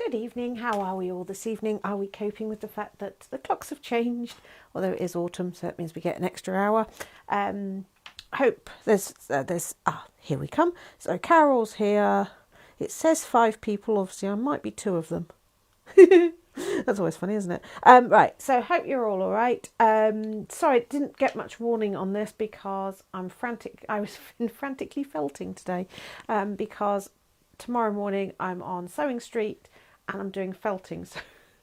Good evening. How are we all this evening? Are we coping with the fact that the clocks have changed? Although it is autumn, so it means we get an extra hour. Hope here we come. So Carol's here. It says 5 people. Obviously, I might be 2 of them. That's always funny, isn't it? Right. So hope you're all right. Sorry, didn't get much warning on this because I'm frantic. I was frantically felting today because tomorrow morning I'm on Sewing Street and I'm doing felting. So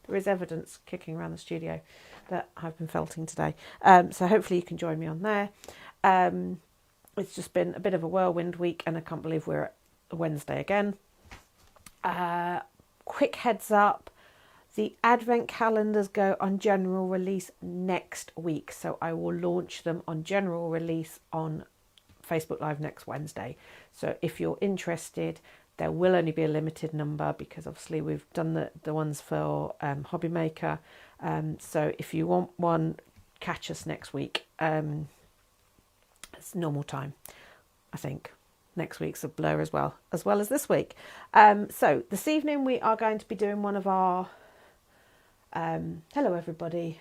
there is evidence kicking around the studio that I've been felting today. So hopefully you can join me on there. It's just been a bit of a whirlwind week and I can't believe we're at Wednesday again. Quick heads up. The advent calendars go on general release next week. So I will launch them on general release on Facebook Live next Wednesday. So if you're interested, there will only be a limited number because obviously we've done the ones for Hobby Maker. So if you want one, catch us next week. It's normal time, I think. Next week's a blur as well as this week. So this evening we are going to be doing one of our... hello everybody.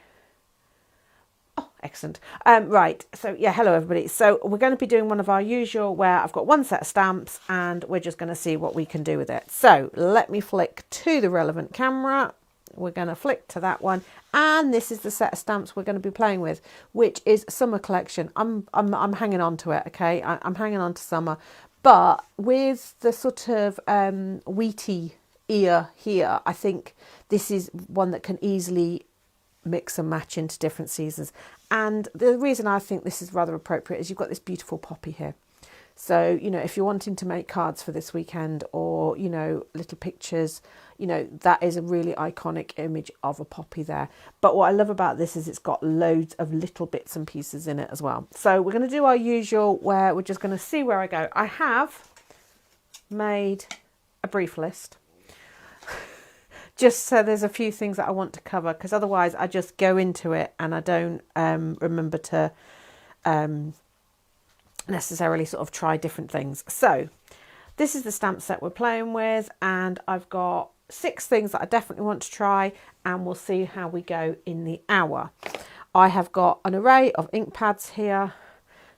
Oh, excellent. Right, so yeah, hello everybody. So we're going to be doing one of our usual where I've got one set of stamps and we're just going to see what we can do with it. So let me flick to the relevant camera. We're going to flick to that one, and this is the set of stamps we're going to be playing with, which is Summer Collection. I'm hanging on to it, okay? I'm hanging on to summer, but with the sort of wheaty ear here, I think this is one that can easily mix and match into different seasons. And the reason I think this is rather appropriate is you've got this beautiful poppy here. So, you know, if you're wanting to make cards for this weekend or, you know, little pictures, you know, that is a really iconic image of a poppy there. But what I love about this is it's got loads of little bits and pieces in it as well. So we're going to do our usual where we're just going to see where I go. I have made a brief list. Just so there's a few things that I want to cover, because otherwise I just go into it and I don't remember to necessarily sort of try different things. So this is the stamp set we're playing with, and I've got 6 things that I definitely want to try, and we'll see how we go in the hour. I have got an array of ink pads here,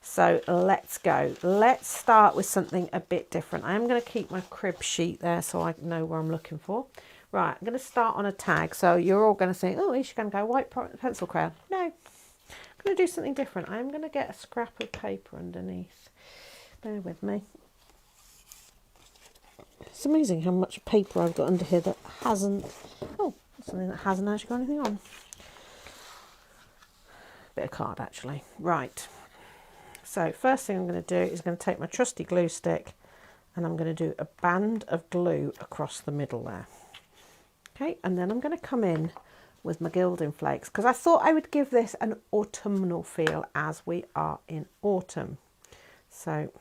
so let's go. Let's start with something a bit different. I am going to keep my crib sheet there so I know where I'm looking for. Right, I'm going to start on a tag. So you're all going to think, oh, she's going to go white pencil crayon. No, I'm going to do something different. I'm going to get a scrap of paper underneath. Bear with me. It's amazing how much paper I've got under here that hasn't... Oh, something that hasn't actually got anything on. Bit of card, actually. Right. So first thing I'm going to do is going to take my trusty glue stick and I'm going to do a band of glue across the middle there. Okay, and then I'm going to come in with my gilding flakes because I thought I would give this an autumnal feel as we are in autumn. So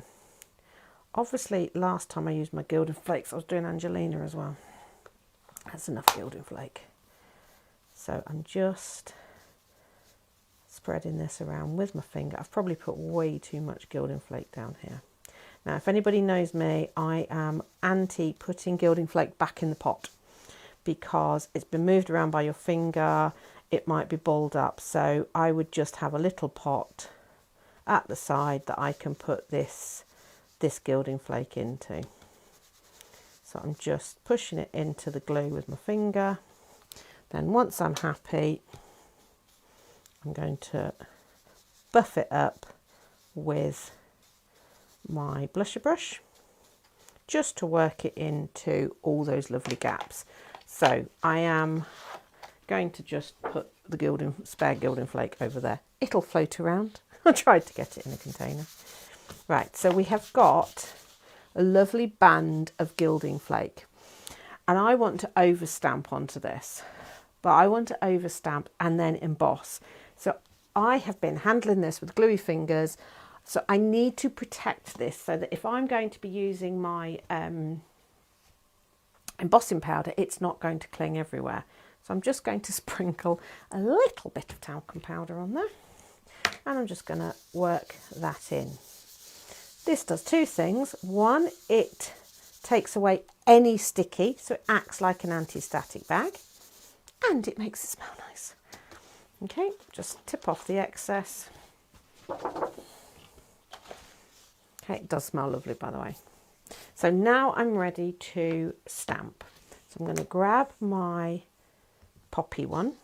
obviously last time I used my gilding flakes I was doing Angelina as well. That's enough gilding flake. So I'm just spreading this around with my finger. I've probably put way too much gilding flake down here. Now if anybody knows me, I am anti putting gilding flake back in the pot, because it's been moved around by your finger, it might be balled up. So I would just have a little pot at the side that I can put this gilding flake into. So I'm just pushing it into the glue with my finger. Then once I'm happy, I'm going to buff it up with my blusher brush just to work it into all those lovely gaps. So I am going to just put the spare gilding flake over there. It'll float around. I tried to get it in a container. Right, so we have got a lovely band of gilding flake. And I want to overstamp onto this. But I want to overstamp and then emboss. So I have been handling this with gluey fingers. So I need to protect this so that if I'm going to be using my... embossing powder, it's not going to cling everywhere. So I'm just going to sprinkle a little bit of talcum powder on there and I'm just going to work that in. This does 2 things. One, it takes away any sticky, so it acts like an anti-static bag, and it makes it smell nice. Okay, just tip off the excess. Okay, it does smell lovely, by the way. So now I'm ready to stamp. So I'm going to grab my poppy one.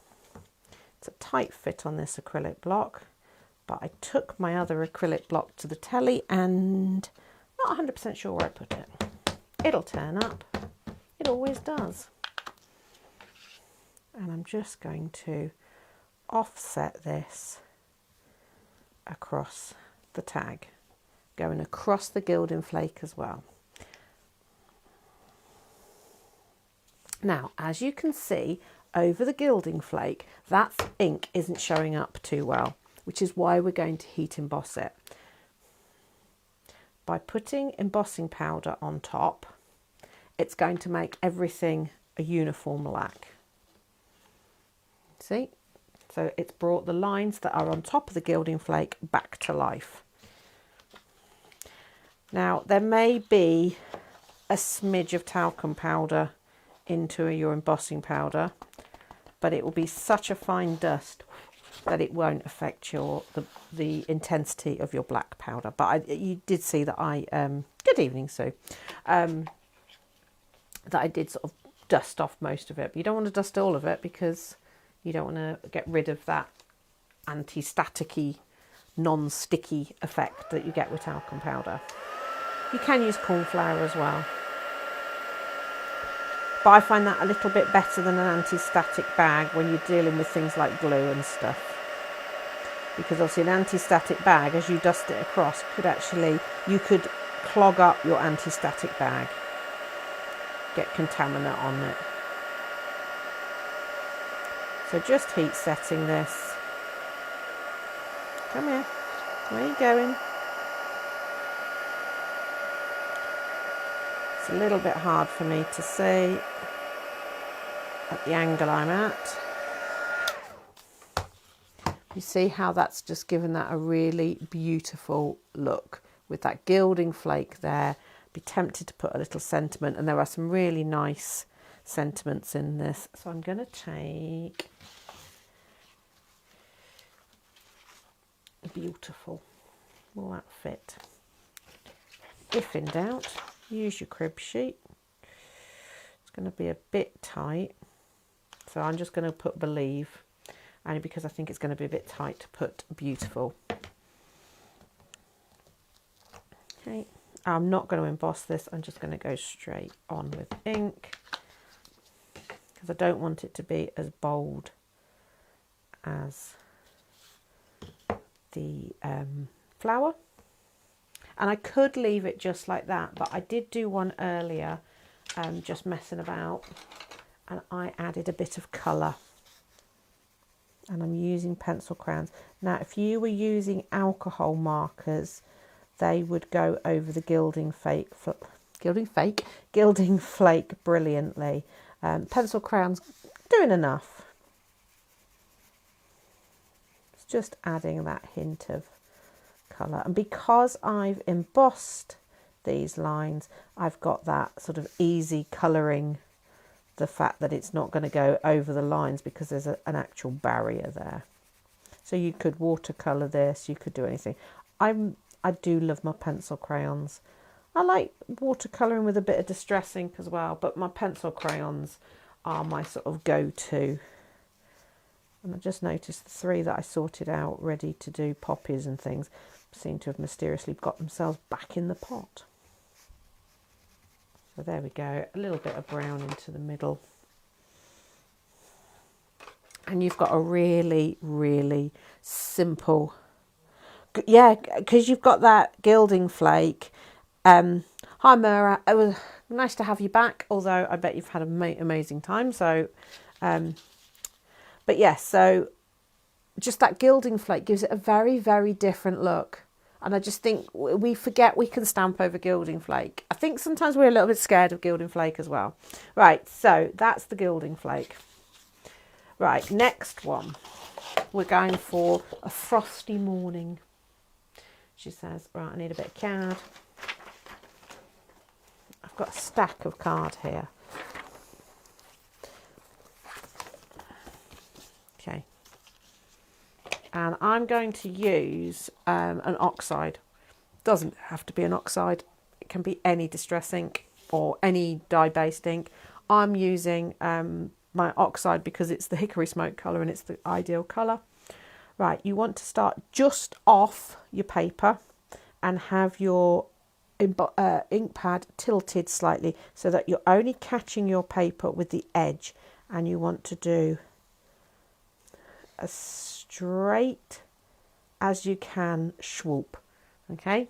It's a tight fit on this acrylic block, but I took my other acrylic block to the telly and not 100% sure where I put it. It'll turn up. It always does. And I'm just going to offset this across the tag, going across the gilding flake as well. Now, as you can see, over the gilding flake, that ink isn't showing up too well, which is why we're going to heat emboss it. By putting embossing powder on top, it's going to make everything a uniform black. See? So it's brought the lines that are on top of the gilding flake back to life. Now, there may be a smidge of talcum powder into your embossing powder, but it will be such a fine dust that it won't affect the intensity of your black powder. But you did see that good evening, Sue, that I did sort of dust off most of it. But you don't want to dust all of it because you don't want to get rid of that anti-staticky, non-sticky effect that you get with talcum powder. You can use corn flour as well, but I find that a little bit better than an anti-static bag when you're dealing with things like glue and stuff. Because obviously an anti-static bag, as you dust it across, you could clog up your anti-static bag, get contaminant on it. So just heat setting this. Come here, where are you going? It's a little bit hard for me to see at the angle I'm at. You see how that's just given that a really beautiful look with that gilding flake there. Be tempted to put a little sentiment, and there are some really nice sentiments in this. So I'm going to take beautiful. Will that fit? If in doubt, use your crib sheet. It's going to be a bit tight, so I'm just going to put believe, only because I think it's going to be a bit tight to put beautiful. Okay, I'm not going to emboss this. I'm just going to go straight on with ink because I don't want it to be as bold as the flower. And I could leave it just like that, but I did do one earlier, just messing about, and I added a bit of colour. And I'm using pencil crayons. Now, if you were using alcohol markers, they would go over the gilding flake brilliantly. Pencil crayons doing enough. It's just adding that hint of colour, and because I've embossed these lines, I've got that sort of easy colouring, the fact that it's not going to go over the lines because there's an actual barrier there. So you could watercolour this, you could do anything. I do love my pencil crayons. I like watercolouring with a bit of distress ink as well, but my pencil crayons are my sort of go-to. And I just noticed the three that I sorted out ready to do poppies and things seem to have mysteriously got themselves back in the pot. So there we go, a little bit of brown into the middle. And you've got a really, really simple, yeah, because you've got that gilding flake. Hi Mira, it was nice to have you back, although I bet you've had an amazing time. So, but yes, so just that gilding flake gives it a very, very different look. And I just think we forget we can stamp over gilding flake. I think sometimes we're a little bit scared of gilding flake as well. Right, so that's the gilding flake. Right, next one. We're going for a frosty morning. She says, right, I need a bit of card. I've got a stack of card here. Okay. And I'm going to use an oxide. Doesn't have to be an oxide. It can be any distress ink or any dye-based ink. I'm using my oxide because it's the hickory smoke colour and it's the ideal colour. Right, you want to start just off your paper and have your ink pad tilted slightly so that you're only catching your paper with the edge, and you want to do as straight as you can swoop. Okay,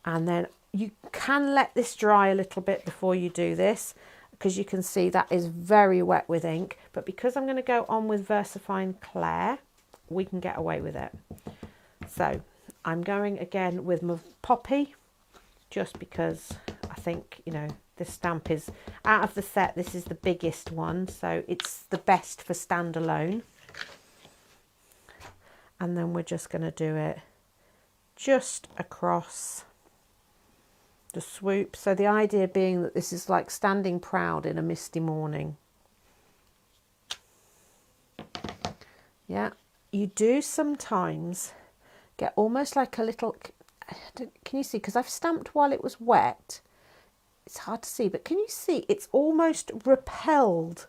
and then you can let this dry a little bit before you do this, because you can see that is very wet with ink, but because I'm going to go on with VersaFine Clair, we can get away with it. So I'm going again with my poppy, just because I think, you know, this stamp is, out of the set, this is the biggest one, so it's the best for standalone. And then we're just going to do it just across the swoop. So the idea being that this is like standing proud in a misty morning. Yeah, you do sometimes get almost like a little, can you see, because I've stamped while it was wet, it's hard to see, but can you see it's almost repelled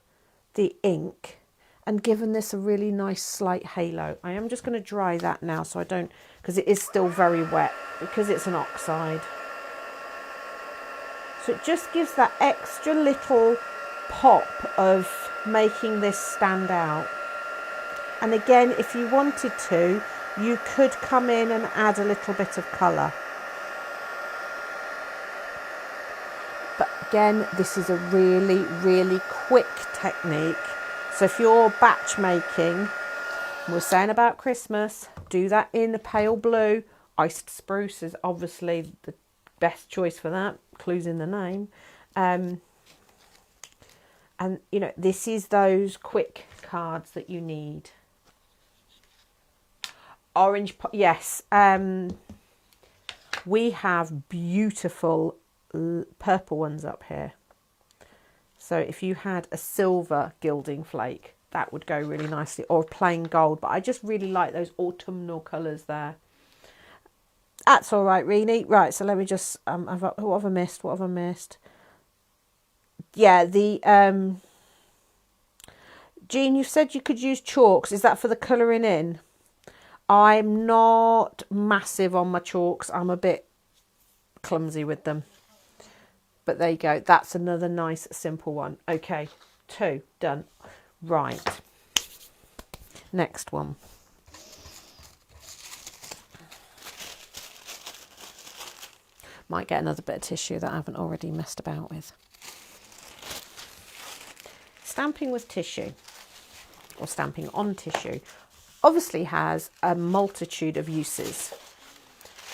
the ink and given this a really nice slight halo. I am just going to dry that now so I don't, because it is still very wet because it's an oxide. So it just gives that extra little pop of making this stand out. And again, if you wanted to, you could come in and add a little bit of colour. But again, this is a really, really quick technique. So if you're batch making, we're saying about Christmas, do that in a pale blue. Iced spruce is obviously the best choice for that, clues in the name. And you know, this is those quick cards that you need. Orange, yes, we have beautiful purple ones up here. So if you had a silver gilding flake, that would go really nicely, or plain gold. But I just really like those autumnal colours there. That's all right, Renee. Right, so let me just, what have I missed? What have I missed? Yeah, the, Jean, you said you could use chalks. Is that for the colouring in? I'm not massive on my chalks. I'm a bit clumsy with them. But there you go. That's another nice, simple one. Okay, 2, done. Right. Next one. Might get another bit of tissue that I haven't already messed about with. Stamping with tissue, or stamping on tissue, obviously has a multitude of uses.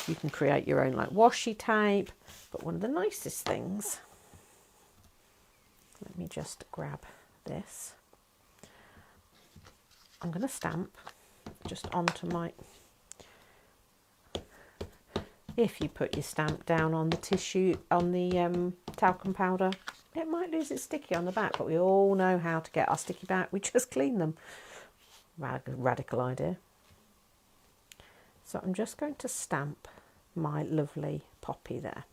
You can create your own like washi tape, but one of the nicest things, let me just grab this. I'm going to stamp just onto my, if you put your stamp down on the tissue, on the talcum powder, it might lose its sticky on the back, but we all know how to get our sticky back. We just clean them. Radical idea. So I'm just going to stamp my lovely poppy there.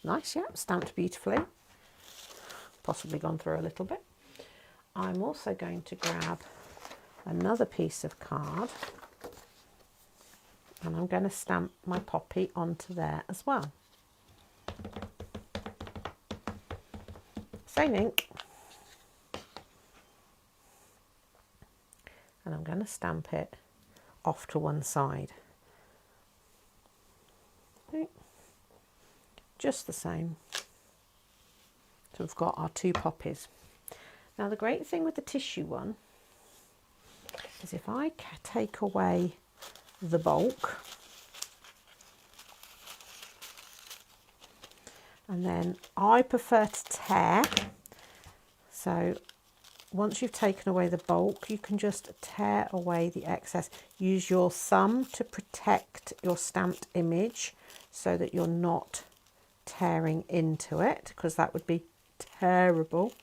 Nice, yeah, stamped beautifully. Possibly gone through a little bit. I'm also going to grab another piece of card and I'm going to stamp my poppy onto there as well. Same ink. And I'm going to stamp it off to one side. Okay. Just the same. So we've got our 2 poppies. Now the great thing with the tissue one is if I take away the bulk and then I prefer to tear, so once you've taken away the bulk, you can just tear away the excess. Use your thumb to protect your stamped image so that you're not tearing into it, because that would be terrible.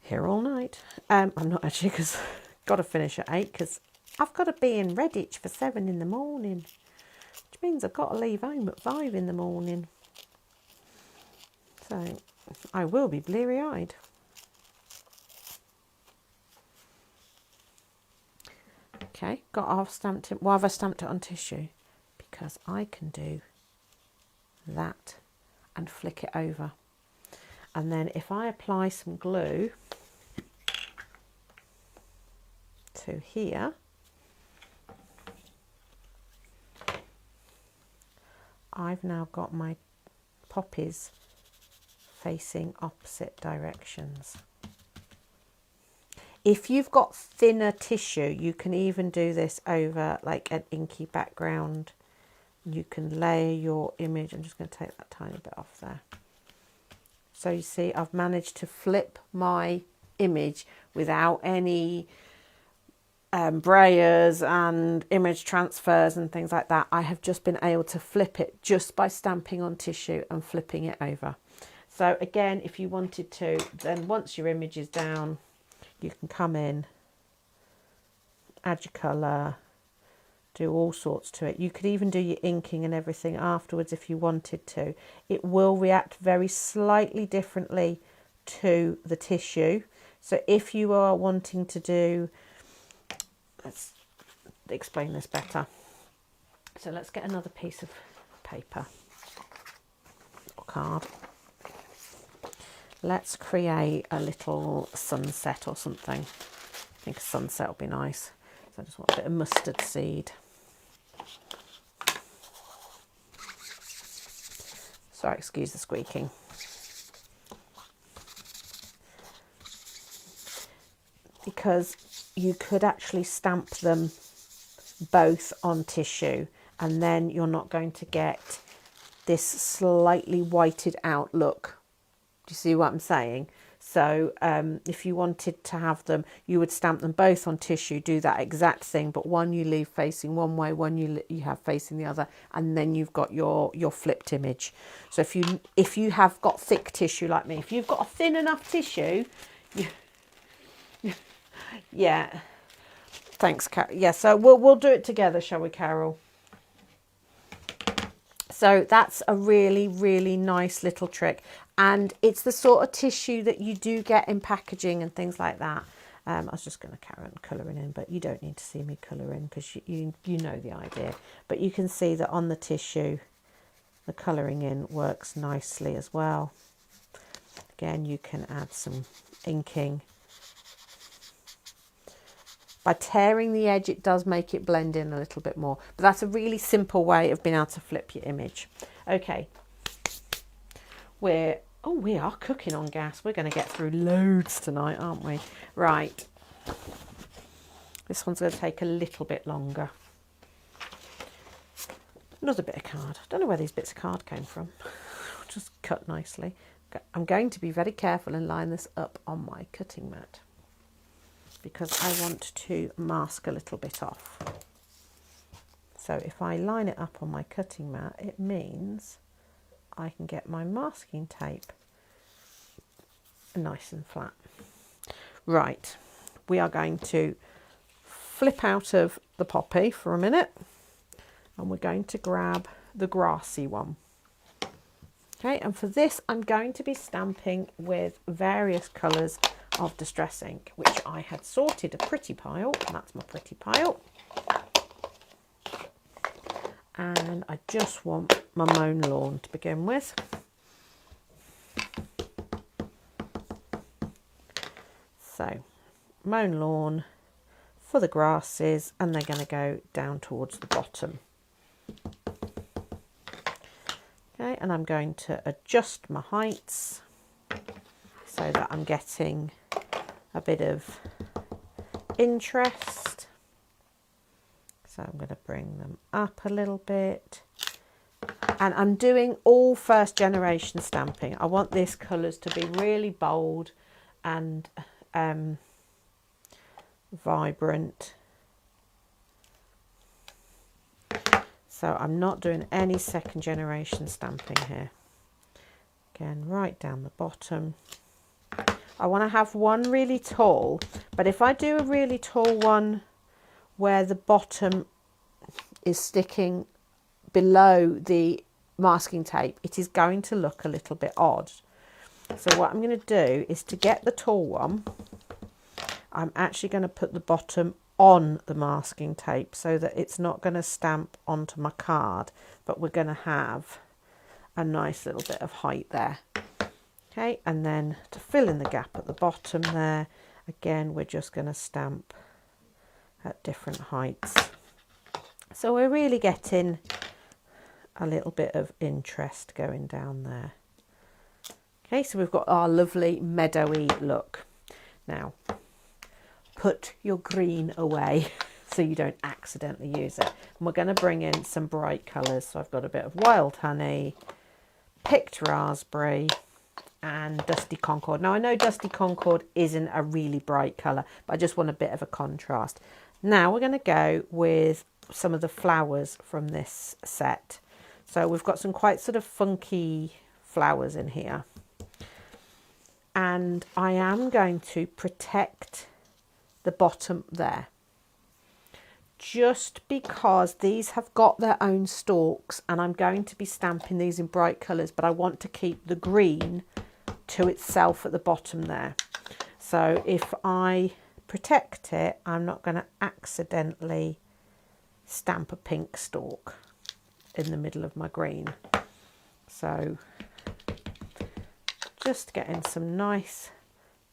Here all night. I'm not actually, because I've got to finish at 8 because I've got to be in Redditch for 7 in the morning, which means I've got to leave home at 5 in the morning. So I will be bleary-eyed. Okay, I've stamped it. Why have I stamped it on tissue? Because I can do that and flick it over. And then if I apply some glue to here, I've now got my poppies facing opposite directions. If you've got thinner tissue, you can even do this over like an inky background. You can layer your image. I'm just going to take that tiny bit off there. So you see, I've managed to flip my image without any brayers and image transfers and things like that. I have just been able to flip it just by stamping on tissue and flipping it over. So again, if you wanted to, then once your image is down, you can come in, add your colour, do all sorts to it. You could even do your inking and everything afterwards if you wanted to. It will react very slightly differently to the tissue. So if you are wanting to do, let's explain this better. So let's get another piece of paper or card. Let's create a little sunset or something. I think a sunset will be nice. So I just want a bit of mustard seed. Sorry, excuse the squeaking. Because you could actually stamp them both on tissue, and then you're not going to get this slightly whited out look. Do you see what I'm saying? So if you wanted to have them, you would stamp them both on tissue, do that exact thing, but one you leave facing one way, one you have facing the other, and then you've got your flipped image. So if you have got thick tissue like me, if you've got a thin enough tissue, yeah. Thanks, Carol. Yeah, so we'll do it together, shall we, Carol? So that's a really, really nice little trick. And it's the sort of tissue that you do get in packaging and things like that. I was just going to carry on colouring in, but you don't need to see me colour in because you know the idea. But you can see that on the tissue, the colouring in works nicely as well. Again, you can add some inking. By tearing the edge, it does make it blend in a little bit more. But that's a really simple way of being able to flip your image. Okay. We are cooking on gas. We're going to get through loads tonight, aren't we? Right. This one's going to take a little bit longer. Another bit of card. I don't know where these bits of card came from. Just cut nicely. I'm going to be very careful and line this up on my cutting mat, because I want to mask a little bit off. So if I line it up on my cutting mat, it means I can get my masking tape nice and flat. Right, we are going to flip out of the poppy for a minute, and we're going to grab the grassy one. Okay, and for this I'm going to be stamping with various colours of distress ink, which I had sorted a pretty pile, and that's my pretty pile. And I just want my Mown Lawn to begin with. So, Mown Lawn for the grasses, and they're going to go down towards the bottom. Okay, and I'm going to adjust my heights so that I'm getting a bit of interest. So I'm going to bring them up a little bit. And I'm doing all first generation stamping. I want these colours to be really bold and vibrant. So I'm not doing any second generation stamping here. Again, right down the bottom. I want to have one really tall, but if I do a really tall one where the bottom is sticking below the masking tape, it is going to look a little bit odd. So what I'm going to do is, to get the tall one, I'm actually going to put the bottom on the masking tape so that it's not going to stamp onto my card, but we're going to have a nice little bit of height there. Okay, and then to fill in the gap at the bottom there, again, we're just going to stamp at different heights. So we're really getting a little bit of interest going down there. Okay, so we've got our lovely meadowy look. Now, put your green away so you don't accidentally use it. And we're going to bring in some bright colours. So I've got a bit of Wild Honey, Picked Raspberry, and Dusty Concord. Now I know Dusty Concord isn't a really bright colour, but I just want a bit of a contrast. Now we're going to go with some of the flowers from this set. So we've got some quite sort of funky flowers in here. And I am going to protect the bottom there, just because these have got their own stalks, and I'm going to be stamping these in bright colours, but I want to keep the green to itself at the bottom there. So if I protect it, I'm not going to accidentally stamp a pink stalk in the middle of my green. So just getting some nice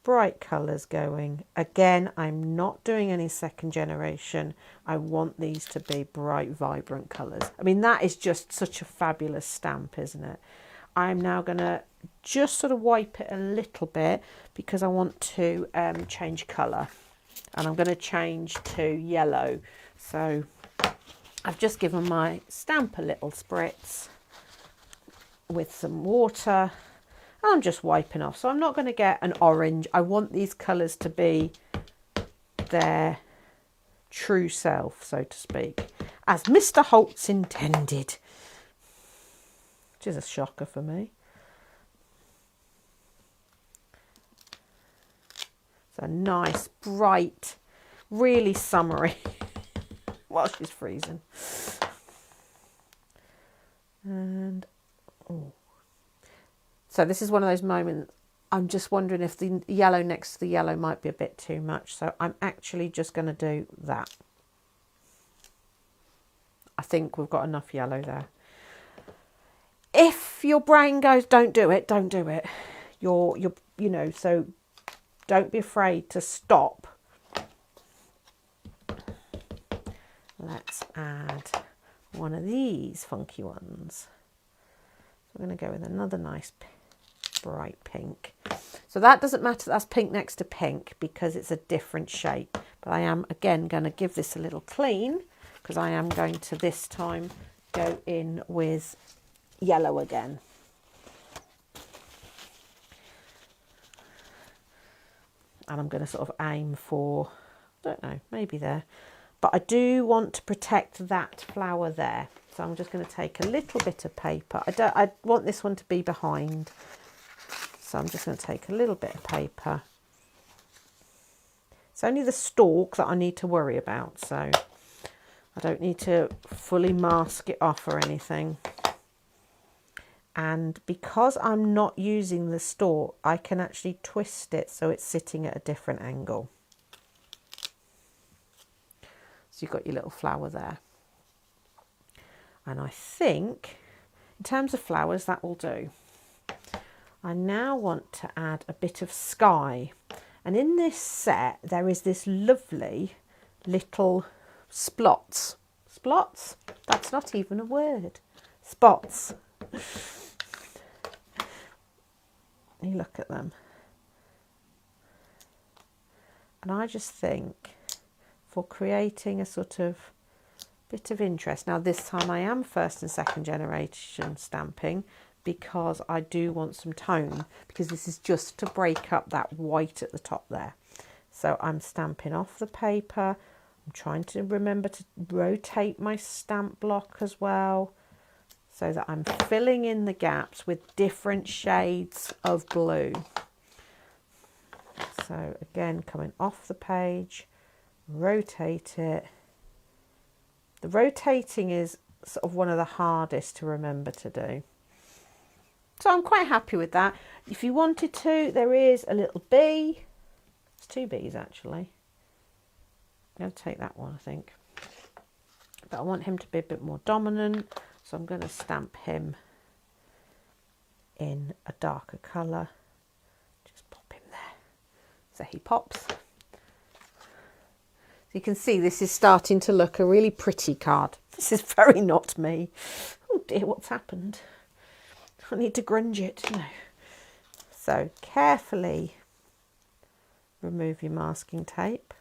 bright colours going. Again, I'm not doing any second generation. I want these to be bright, vibrant colours. I mean, that is just such a fabulous stamp, isn't it? I'm now going to just sort of wipe it a little bit because I want to change colour, and I'm going to change to yellow. So I've just given my stamp a little spritz with some water. I'm just wiping off. So I'm not going to get an orange. I want these colours to be their true self, so to speak, as Mr. Holtz intended. Which is a shocker for me. So nice, bright, really summery while she's freezing. And oh. So this is one of those moments, I'm just wondering if the yellow next to the yellow might be a bit too much. So I'm actually just going to do that. I think we've got enough yellow there. If your brain goes, don't do it, don't do it. You're you know, so don't be afraid to stop. Let's add one of these funky ones. So I'm going to go with another nice bright pink. So that doesn't matter, that's pink next to pink because it's a different shape. But I am again going to give this a little clean because I am going to this time go in with yellow again. And I'm going to sort of aim for, I don't know, maybe there. But I do want to protect that flower there. So I'm just going to take a little bit of paper. I want this one to be behind. So I'm just going to take a little bit of paper. It's only the stalk that I need to worry about. So I don't need to fully mask it off or anything. And because I'm not using the stalk, I can actually twist it so it's sitting at a different angle. So you've got your little flower there. And I think, in terms of flowers, that will do. I now want to add a bit of sky. And in this set, there is this lovely little splots. Splots? That's not even a word. Spots. You look at them. And I just think for creating a sort of bit of interest. Now this time I am first and second generation stamping because I do want some tone, because this is just to break up that white at the top there. So I'm stamping off the paper. I'm trying to remember to rotate my stamp block as well, so that I'm filling in the gaps with different shades of blue. So again, coming off the page, rotate it. The rotating is sort of one of the hardest to remember to do. So I'm quite happy with that. If you wanted to, there is a little bee. It's 2 bees actually. I'm going to take that one, I think. But I want him to be a bit more dominant, so I'm going to stamp him in a darker colour. Just pop him there. So he pops. So you can see this is starting to look a really pretty card. This is very not me. Oh dear, what's happened? I need to grunge it. No. So carefully remove your masking tape.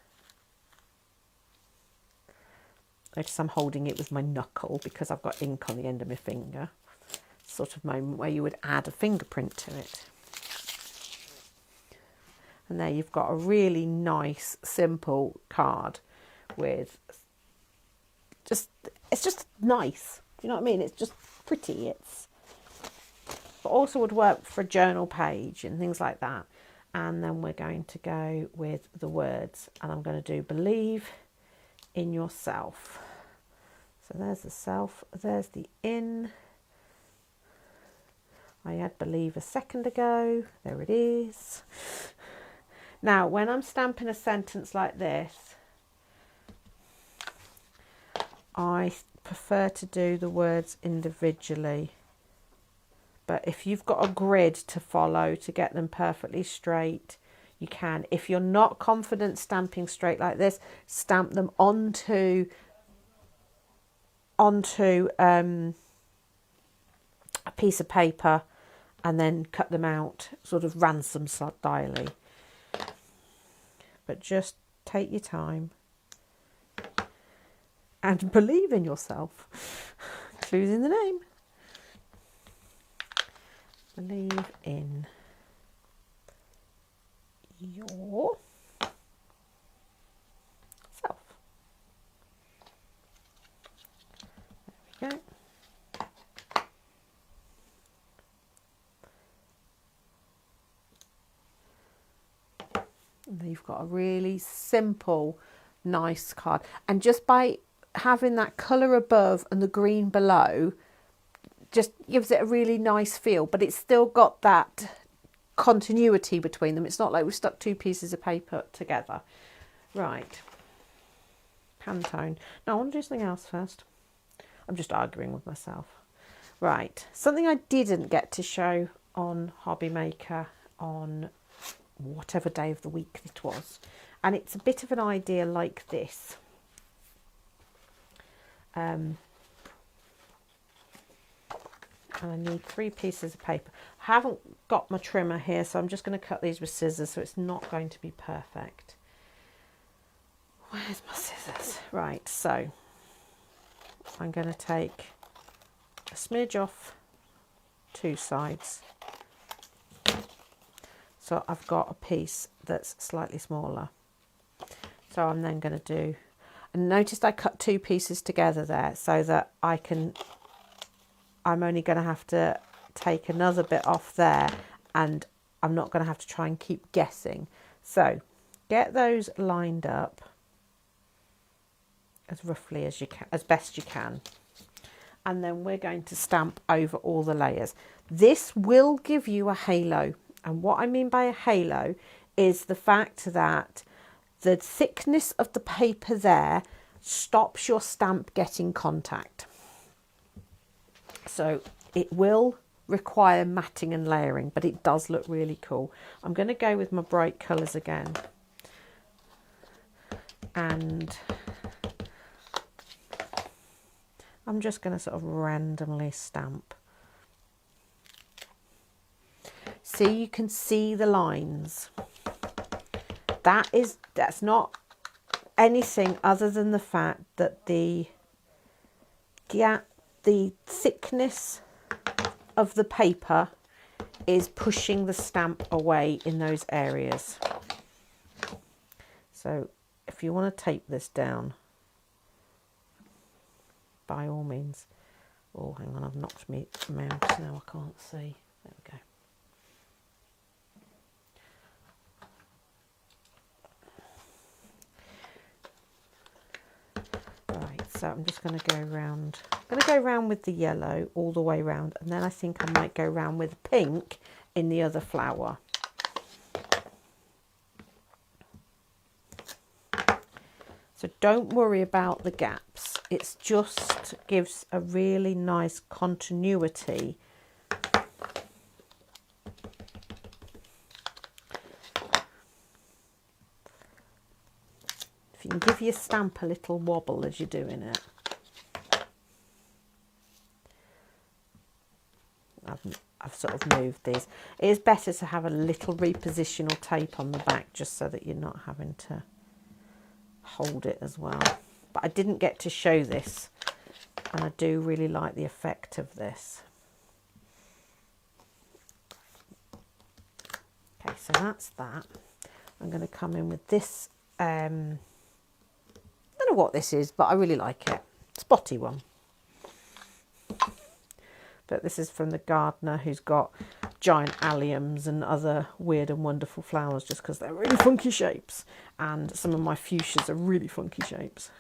Notice I'm holding it with my knuckle because I've got ink on the end of my finger. Sort of moment where you would add a fingerprint to it. And there you've got a really nice, simple card with it's just nice. Do you know what I mean? It's just pretty. But also would work for a journal page and things like that. And then we're going to go with the words, and I'm going to do believe in yourself. So there's the self, there's the in. I had believe a second ago. There it is. Now, when I'm stamping a sentence like this, I prefer to do the words individually. But if you've got a grid to follow to get them perfectly straight, you can. If you're not confident stamping straight like this, stamp them onto a piece of paper and then cut them out sort of ransom styly. But just take your time and believe in yourself. Clues in the name. Believe in yourself. There we go. And you've got a really simple, nice card. And just by having that colour above and the green below, just gives it a really nice feel, but it's still got that continuity between them. It's not like we've stuck 2 pieces of paper together. Right. Pantone. No, I want to do something else first. I'm just arguing with myself. Right. Something I didn't get to show on Hobby Maker on whatever day of the week it was. And it's a bit of an idea like this. And I need 3 pieces of paper. I haven't got my trimmer here, so I'm just going to cut these with scissors, so it's not going to be perfect. Where's my scissors? Right, so I'm going to take a smidge off 2 sides. So I've got a piece that's slightly smaller. So I'm then going to do, and notice I cut 2 pieces together there so that I'm only going to have to take another bit off there, and I'm not going to have to try and keep guessing. So get those lined up as roughly as you can, as best you can. And then we're going to stamp over all the layers. This will give you a halo. And what I mean by a halo is the fact that the thickness of the paper there stops your stamp getting contact. So it will require matting and layering, but it does look really cool. I'm going to go with my bright colours again. And I'm just going to sort of randomly stamp. See, you can see the lines. That's not anything other than the fact that the thickness of the paper is pushing the stamp away in those areas. So if you want to tape this down, by all means. Oh, hang on, I've knocked me mouse now, I can't see. There we go. Right, so I'm just going to go round. I'm going to go round with the yellow all the way round, and then I think I might go round with pink in the other flower. So don't worry about the gaps. It just gives a really nice continuity. If you can give your stamp a little wobble as you're doing it. I've sort of moved these. It is better to have a little repositional tape on the back just so that you're not having to hold it as well. But I didn't get to show this, and I do really like the effect of this. Okay, so that's that. I'm going to come in with this, I don't know what this is, but I really like it. Spotty one. But this is from the gardener who's got giant alliums and other weird and wonderful flowers just because they're really funky shapes. And some of my fuchsias are really funky shapes.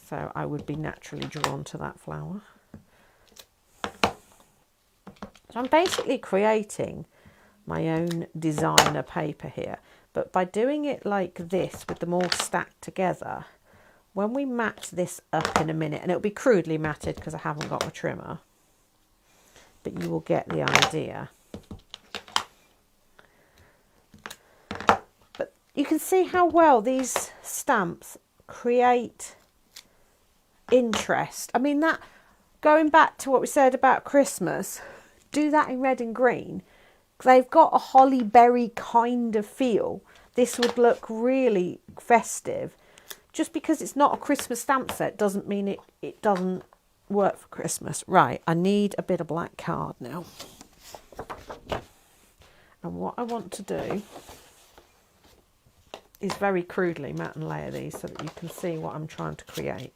So I would be naturally drawn to that flower. So I'm basically creating my own designer paper here. But by doing it like this, with them all stacked together, when we mat this up in a minute, and it'll be crudely matted because I haven't got my trimmer, but you will get the idea. But you can see how well these stamps create interest. I mean, that, going back to what we said about Christmas, do that in red and green. They've got a holly berry kind of feel. This would look really festive. Just because it's not a Christmas stamp set doesn't mean it doesn't work for Christmas. Right, I need a bit of black card now. And what I want to do is very crudely mat and layer these so that you can see what I'm trying to create.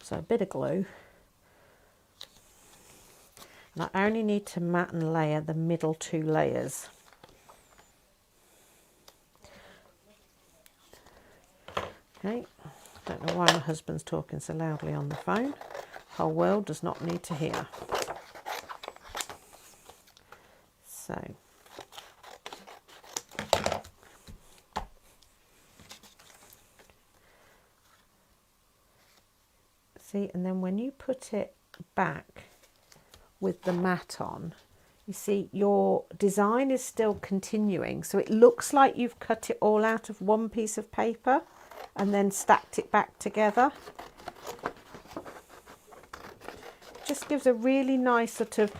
So a bit of glue. And I only need to mat and layer the middle 2 layers. Okay, don't know why my husband's talking so loudly on the phone. Whole world does not need to hear. So, see, and then when you put it back with the mat on, you see your design is still continuing. So it looks like you've cut it all out of one piece of paper and then stacked it back together. Just gives a really nice sort of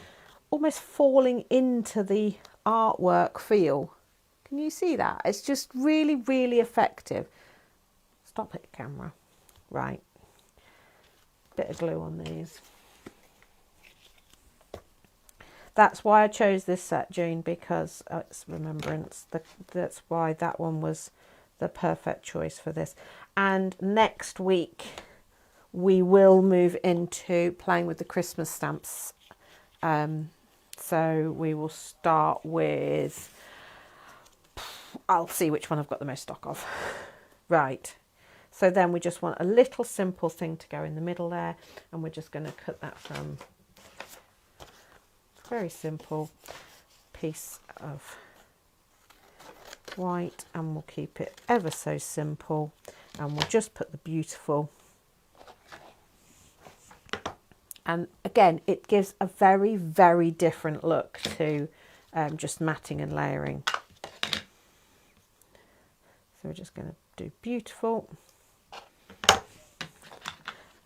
almost falling into the artwork feel. Can you see that? It's just really, really effective. Stop it, camera. Right. Bit of glue on these. That's why I chose this set, June, because it's remembrance. That's why that one was the perfect choice for this. And next week we will move into playing with the Christmas stamps. So we will start with, I'll see which one I've got the most stock of. Right. So then we just want a little simple thing to go in the middle there, and we're just going to cut that from a very simple piece of white, and we'll keep it ever so simple, and we'll just put the beautiful. And again, it gives a very, very different look to just matting and layering. So we're just going to do beautiful,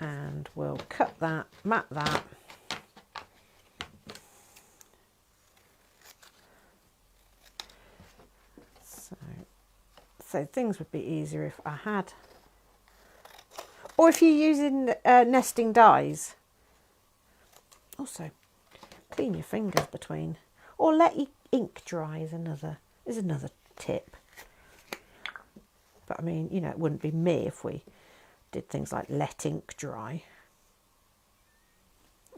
and we'll cut that, mat that. So things would be easier if I had, or if you're using nesting dies. Also, clean your fingers between, or let your ink dry is another tip. But I mean, you know, it wouldn't be me if we did things like let ink dry.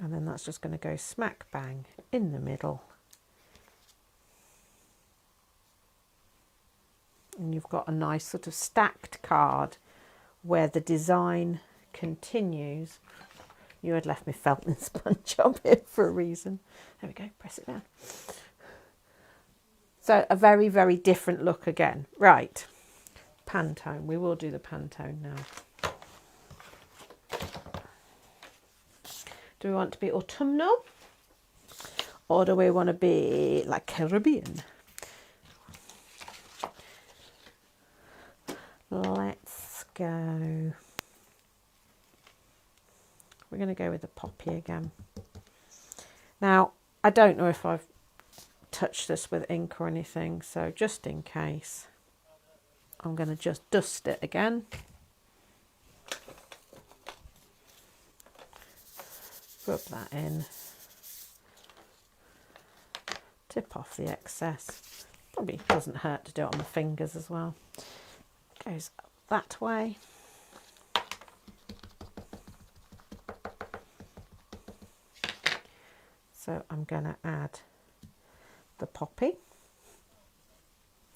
And then that's just going to go smack bang in the middle. And you've got a nice sort of stacked card where the design continues. You had left me felt and sponge up here for a reason. There we go, press it down. So a very, very different look again. Right, Pantone. We will do the Pantone now. Do we want to be autumnal? Or do we want to be like Caribbean? Let's go. We're going to go with the poppy again. Now, I don't know if I've touched this with ink or anything, so just in case, I'm going to just dust it again. Rub that in. Tip off the excess. Probably doesn't hurt to do it on the fingers as well. Goes that way. So I'm going to add the poppy,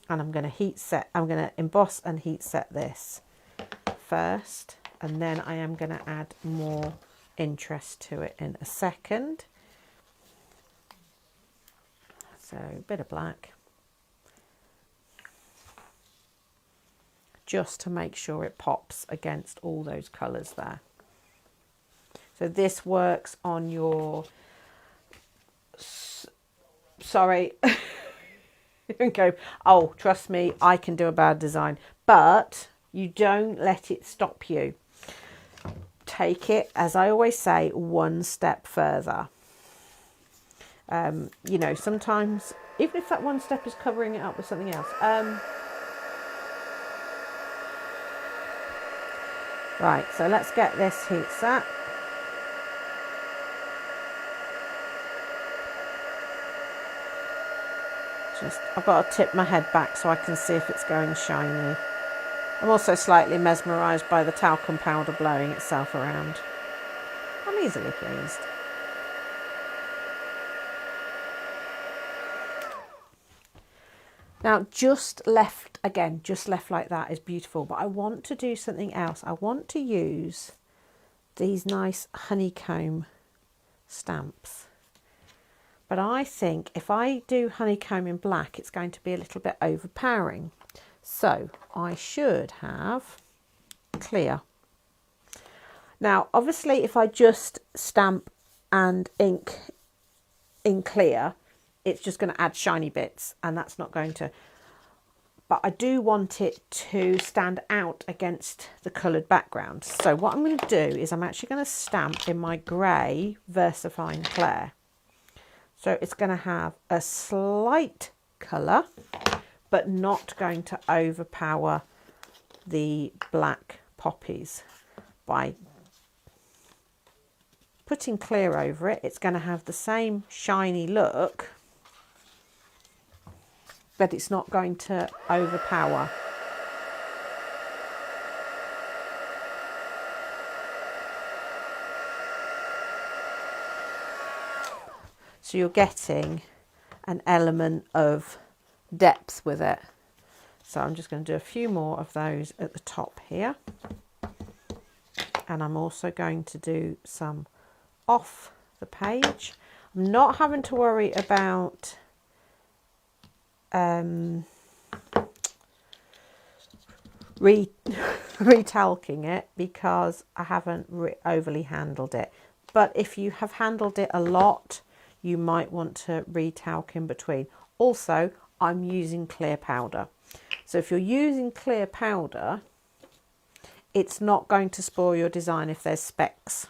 and I'm going to heat set. I'm going to emboss and heat set this first, and then I am going to add more interest to it in a second. So a bit of black, just to make sure it pops against all those colours there. So this works on your, sorry, don't go, oh, trust me, I can do a bad design. But you don't let it stop you. Take it, as I always say, one step further. You know, sometimes, even if that one step is covering it up with something else. Right, so let's get this heat set. I've got to tip my head back so I can see if it's going shiny. I'm also slightly mesmerised by the talcum powder blowing itself around. I'm easily pleased. Now, just left like that is beautiful, but I want to do something else. I want to use these nice honeycomb stamps. But I think if I do honeycomb in black, it's going to be a little bit overpowering. So I should have clear. Now, obviously, if I just stamp and ink in clear, it's just going to add shiny bits, and that's not going to. But I do want it to stand out against the coloured background. So what I'm going to do is I'm actually going to stamp in my grey VersaFine Clair. So it's going to have a slight colour, but not going to overpower the black poppies. By putting clear over it, it's going to have the same shiny look, but it's not going to overpower. So you're getting an element of depth with it. So I'm just going to do a few more of those at the top here. And I'm also going to do some off the page. I'm not having to worry about retalking it because I haven't overly handled it. But if you have handled it a lot, you might want to retalc in between. Also, I'm using clear powder. So if you're using clear powder, it's not going to spoil your design if there's specks.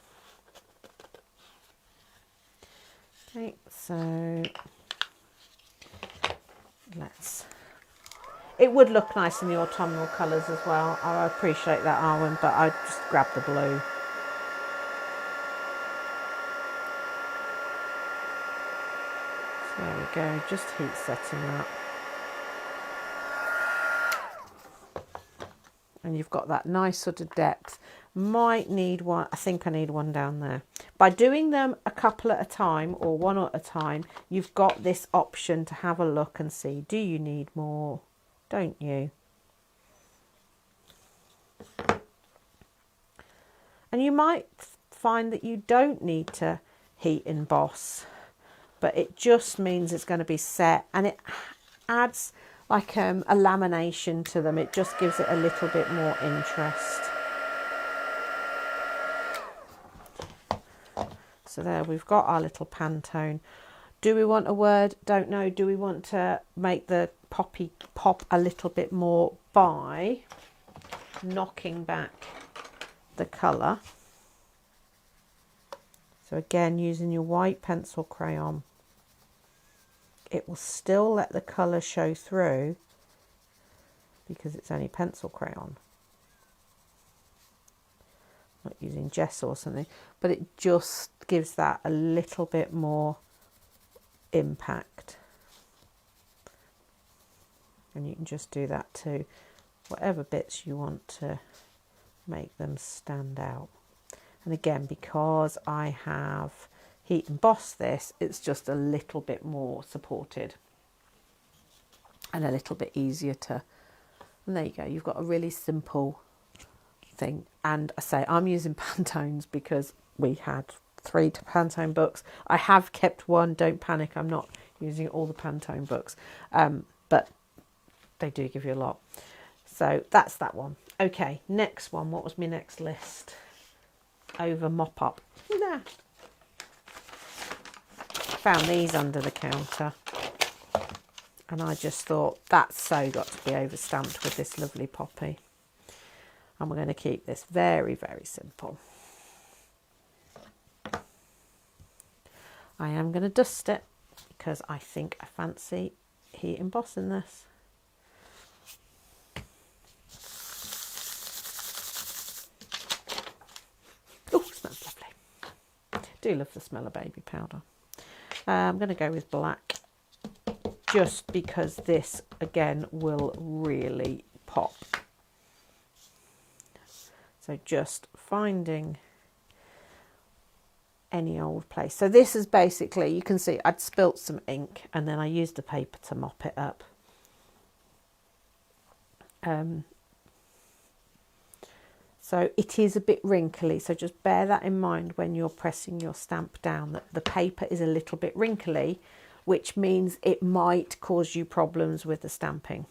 Okay, so it would look nice in the autumnal colours as well. I appreciate that, Arwen, but I just grabbed the blue. So we go, just heat setting that. And you've got that nice sort of depth. Might need one, I think I need one down there. By doing them a couple at a time or one at a time, you've got this option to have a look and see, do you need more? Don't you? And you might find that you don't need to heat emboss, but it just means it's going to be set, and it adds like a lamination to them. It just gives it a little bit more interest. So there we've got our little Pantone. Do we want a word? Don't know. Do we want to make the poppy pop a little bit more by knocking back the colour? So again, using your white pencil crayon, it will still let the colour show through because it's only pencil crayon. Not using gesso or something, but it just gives that a little bit more impact. And you can just do that to whatever bits you want to make them stand out. And again, because I have heat embossed this, it's just a little bit more supported and a little bit easier to, and there you go, you've got a really simple thing. And I say I'm using Pantones because we had 3 Pantone books. I have kept one, don't panic, I'm not using all the Pantone books, but they do give you a lot. So that's that one. Okay, next one. What was my next list? Over mop up. Nah. Found these under the counter, and I just thought that's so got to be over stamped with this lovely poppy. And we're going to keep this very, very simple. I am going to dust it because I think I fancy heat embossing this. Oh, smells lovely. Do love the smell of baby powder. I'm going to go with black just because this again will really pop. So just finding any old place. So this is basically, you can see I'd spilt some ink and then I used the paper to mop it up. So it is a bit wrinkly, so just bear that in mind when you're pressing your stamp down, that the paper is a little bit wrinkly, which means it might cause you problems with the stamping.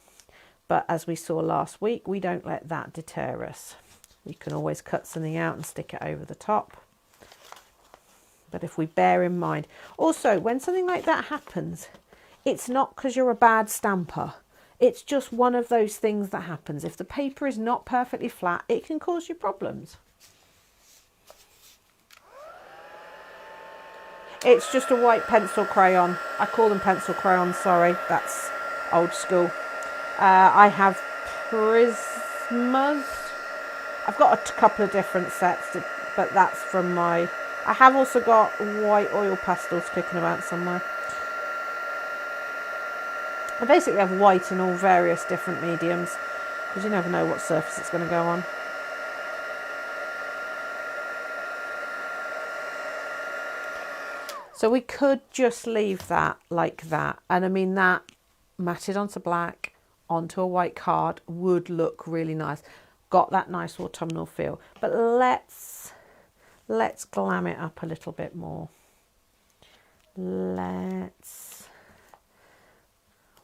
But as we saw last week, we don't let that deter us. We can always cut something out and stick it over the top. But if we bear in mind, also when something like that happens, it's not because you're a bad stamper. It's just one of those things that happens. If the paper is not perfectly flat, it can cause you problems. It's just a white pencil crayon. I call them pencil crayons, sorry, that's old school. I have Prismas. I've got a couple of different sets, but that's from my... I have also got white oil pastels kicking about somewhere. I basically have white in all various different mediums, because you never know what surface it's going to go on. So we could just leave that like that. And I mean, that matted onto black, onto a white card would look really nice. Got that nice autumnal feel. But let's glam it up a little bit more.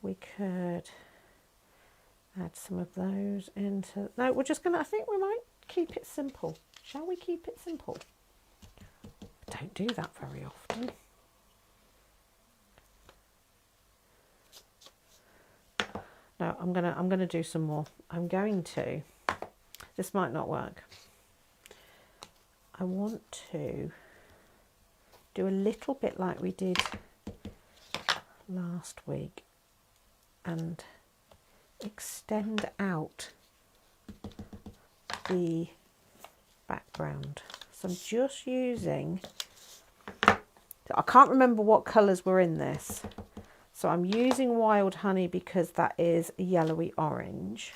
We could add some of those into... No, we're just going to... I think we might keep it simple. Shall we keep it simple? Don't do that very often. No, I'm gonna do some more. I'm going to... This might not work. I want to do a little bit like we did last week and extend out the background. So I'm just using, I can't remember what colours were in this, So I'm using Wild Honey because that is a yellowy orange.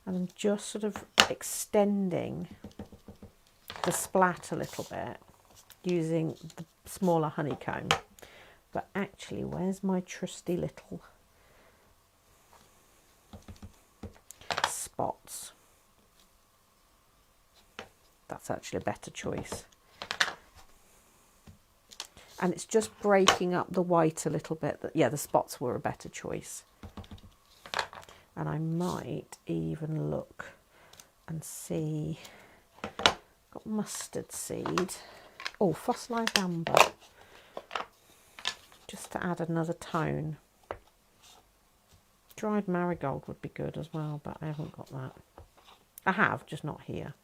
And I'm just sort of extending the splat a little bit using the smaller honeycomb. But actually, where's my trusty little spots? That's actually a better choice. And it's just breaking up the white a little bit. Yeah, the spots were a better choice. And I might even look and see, got mustard seed. Oh, fossilised amber, just to add another tone. Dried marigold would be good as well, but I haven't got that. I have, just not here.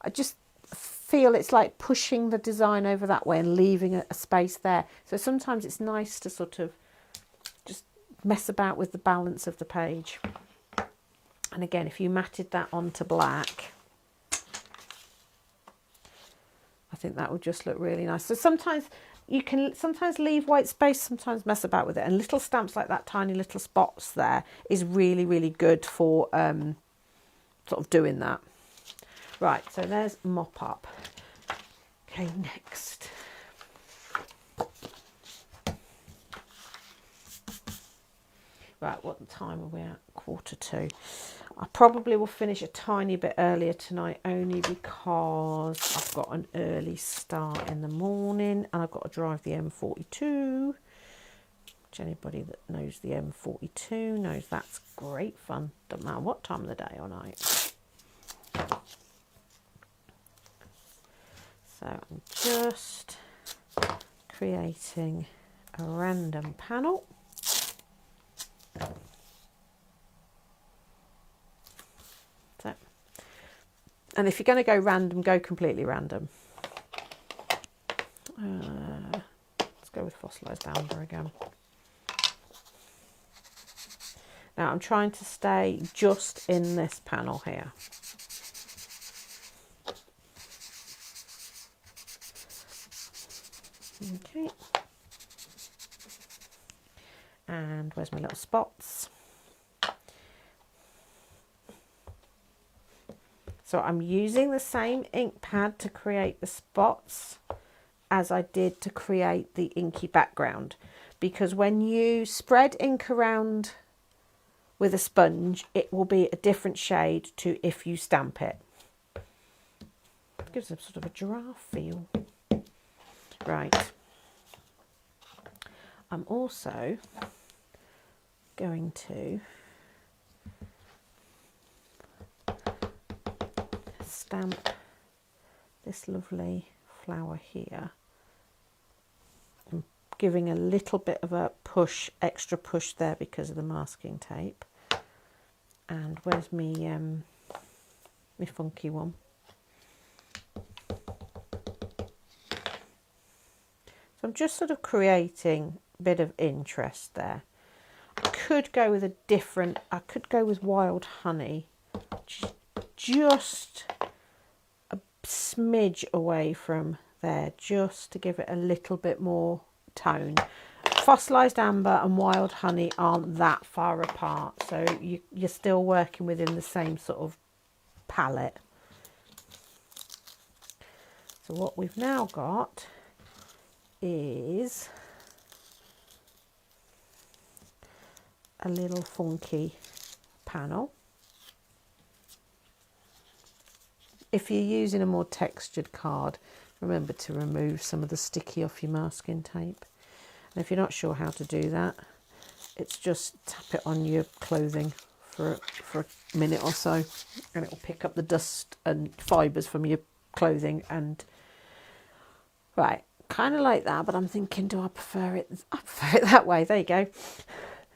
I just feel it's like pushing the design over that way and leaving a space there. So sometimes it's nice to sort of just mess about with the balance of the page. And again, if you matted that onto black, I think that would just look really nice. So sometimes you can leave white space, sometimes mess about with it. And little stamps like that, tiny little spots there, is really, really good for sort of doing that. Right, so there's Mop Up. Okay, next. Right, what time are we at? 1:45. I probably will finish a tiny bit earlier tonight, only because I've got an early start in the morning and I've got to drive the M42. Which anybody that knows the M42 knows that's great fun. Doesn't matter what time of the day or night. So I'm just creating a random panel. So, and if you're going to go random, go completely random. Let's go with fossilised amber again. Now I'm trying to stay just in this panel here. Okay. And where's my little spots? So I'm using the same ink pad to create the spots as I did to create the inky background, because when you spread ink around with a sponge, it will be a different shade to if you stamp it. It gives a sort of a giraffe feel. Right. I'm also going to stamp this lovely flower here. I'm giving a little bit of a push, extra push there because of the masking tape. And where's me funky one? So I'm just sort of creating a bit of interest there. I could go with I could go with Wild Honey, just a smidge away from there, just to give it a little bit more tone. Fossilised amber and Wild Honey aren't that far apart, so you're still working within the same sort of palette. So what we've now got is a little funky panel. If you're using a more textured card, remember to remove some of the sticky off your masking tape. And if you're not sure how to do that, it's just tap it on your clothing for a minute or so, and it will pick up the dust and fibres from your clothing. And right, kind of like that, but I'm thinking, do I prefer it? I prefer it that way. There you go.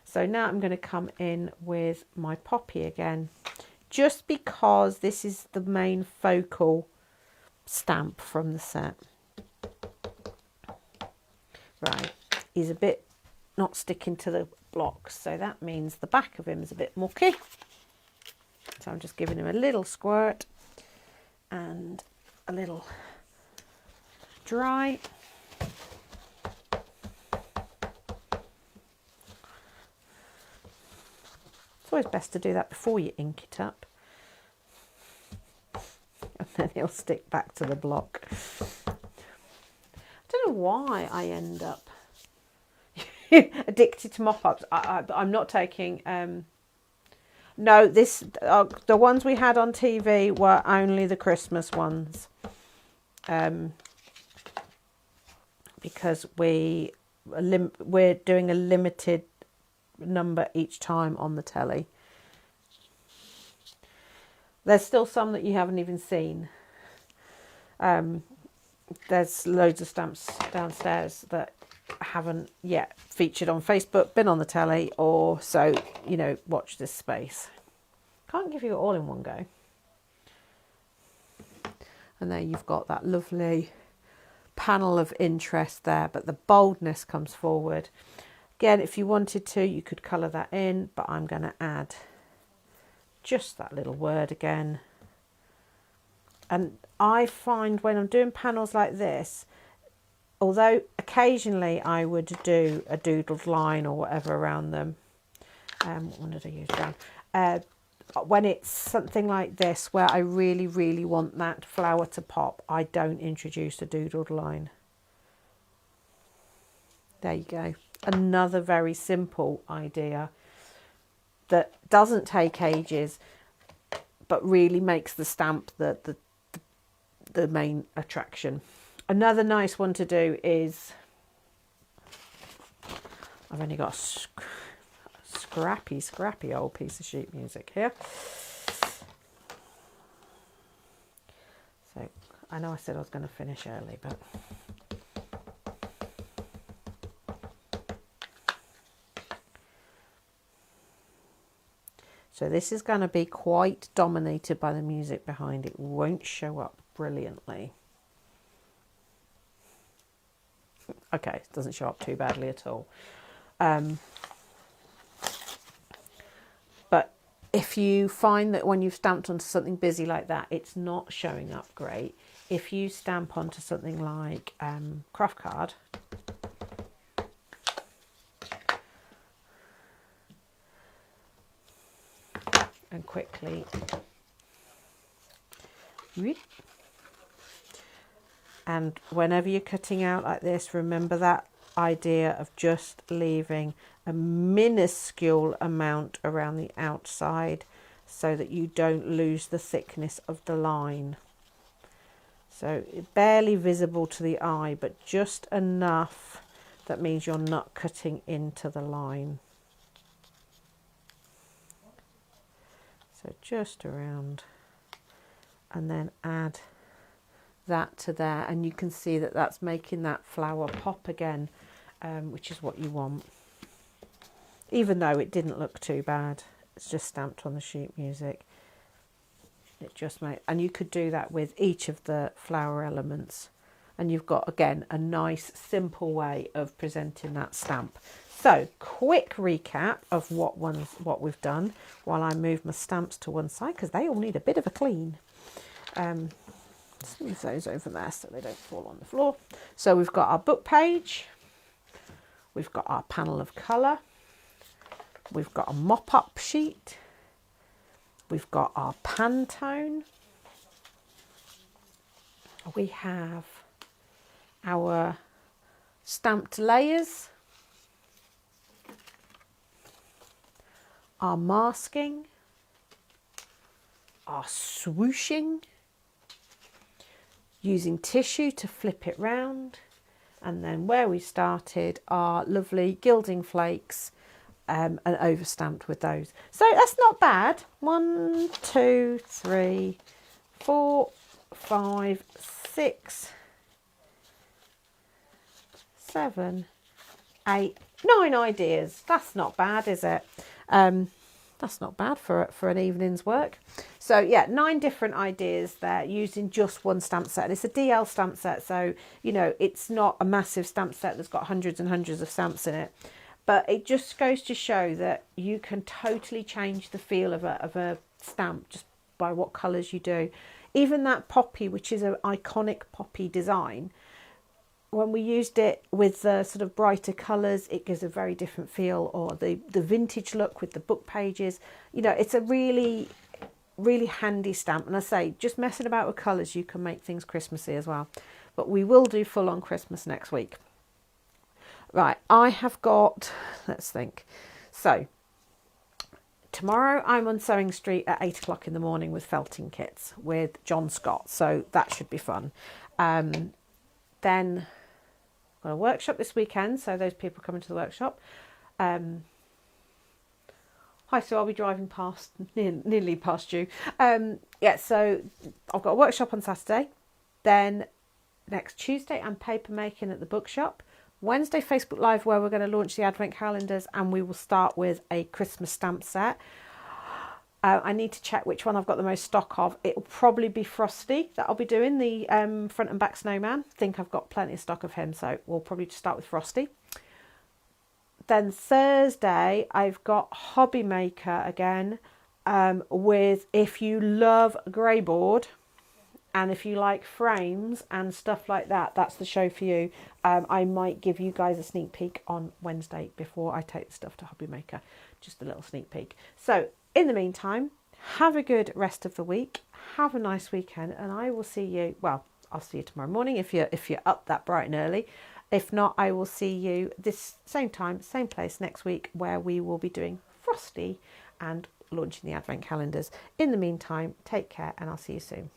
So now I'm going to come in with my poppy again, just because this is the main focal stamp from the set. Right, he's a bit not sticking to the blocks, so that means the back of him is a bit mucky. So I'm just giving him a little squirt and a little dry. always best to do that before you ink it up. And then it'll stick back to the block. I don't know why I end up addicted to mop-ups. I'm not taking... no, the ones we had on TV were only the Christmas ones. Because we're doing a limited number each time on the telly. There's still some that you haven't even seen. There's loads of stamps downstairs that haven't yet featured on Facebook, been on the telly, or so, you know, watch this space. Can't give you it all in one go. And there you've got that lovely panel of interest there, but the boldness comes forward. Again, if you wanted to, you could colour that in, but I'm going to add just that little word again. And I find when I'm doing panels like this, although occasionally I would do a doodled line or whatever around them. What one did I use down? When it's something like this where I really, really want that flower to pop, I don't introduce a doodled line. There you go. Another very simple idea that doesn't take ages, but really makes the stamp the main attraction. Another nice one to do is, I've only got a scrappy old piece of sheet music here. So I know I said I was going to finish early, but so this is going to be quite dominated by the music behind it. Won't show up brilliantly. Okay, it doesn't show up too badly at all. But if you find that when you've stamped onto something busy like that, it's not showing up great, if you stamp onto something like craft card, and quickly and whenever you're cutting out like this, remember that idea of just leaving a minuscule amount around the outside so that you don't lose the thickness of the line. So barely visible to the eye, but just enough that means you're not cutting into the line. So just around, and then add that to there, and you can see that that's making that flower pop again, which is what you want. Even though it didn't look too bad, it's just stamped on the sheet music. It just made, and you could do that with each of the flower elements, and you've got again a nice simple way of presenting that stamp. So quick recap of what we've done while I move my stamps to one side because they all need a bit of a clean. Let's move those over there so they don't fall on the floor. So we've got our book page, we've got our panel of colour, we've got a mop-up sheet, we've got our Pantone, we have our stamped layers, our masking, our swooshing, using tissue to flip it round, and then where we started, our lovely gilding flakes, and overstamped with those. So that's not bad. 1, 2, 3, 4, 5, 6, 7, 8, 9 ideas. That's not bad, is it? That's not bad for an evening's work. So yeah, 9 different ideas there using just one stamp set. And it's a DL stamp set, so you know it's not a massive stamp set that's got hundreds and hundreds of stamps in it. But it just goes to show that you can totally change the feel of a stamp just by what colours you do. Even that poppy, which is an iconic poppy design, when we used it with the sort of brighter colours, it gives a very different feel, or the vintage look with the book pages. You know, it's a really, really handy stamp. And I say, just messing about with colours, you can make things Christmassy as well. But we will do full on Christmas next week. Right, I have got, let's think. So, tomorrow I'm on Sewing Street at 8 o'clock in the morning with felting kits with John Scott. So that should be fun. Then I've got a workshop this weekend. So those people coming to the workshop. Hi, so I'll be driving past, nearly past you. Yeah, so I've got a workshop on Saturday. Then next Tuesday I'm paper making at the bookshop. Wednesday, Facebook Live, where we're going to launch the Advent calendars, and we will start with a Christmas stamp set. I need to check which one I've got the most stock of. It will probably be Frosty that I'll be doing, the front and back snowman. I think I've got plenty of stock of him, so we'll probably just start with Frosty. Then Thursday, I've got Hobby Maker again, with, if you love grey board, and if you like frames and stuff like that, that's the show for you. I might give you guys a sneak peek on Wednesday before I take the stuff to Hobby Maker. Just a little sneak peek. So in the meantime, have a good rest of the week. Have a nice weekend, and I will see you. Well, I'll see you tomorrow morning if you're up that bright and early. If not, I will see you this same time, same place next week, where we will be doing Frosty and launching the Advent calendars. In the meantime, take care, and I'll see you soon.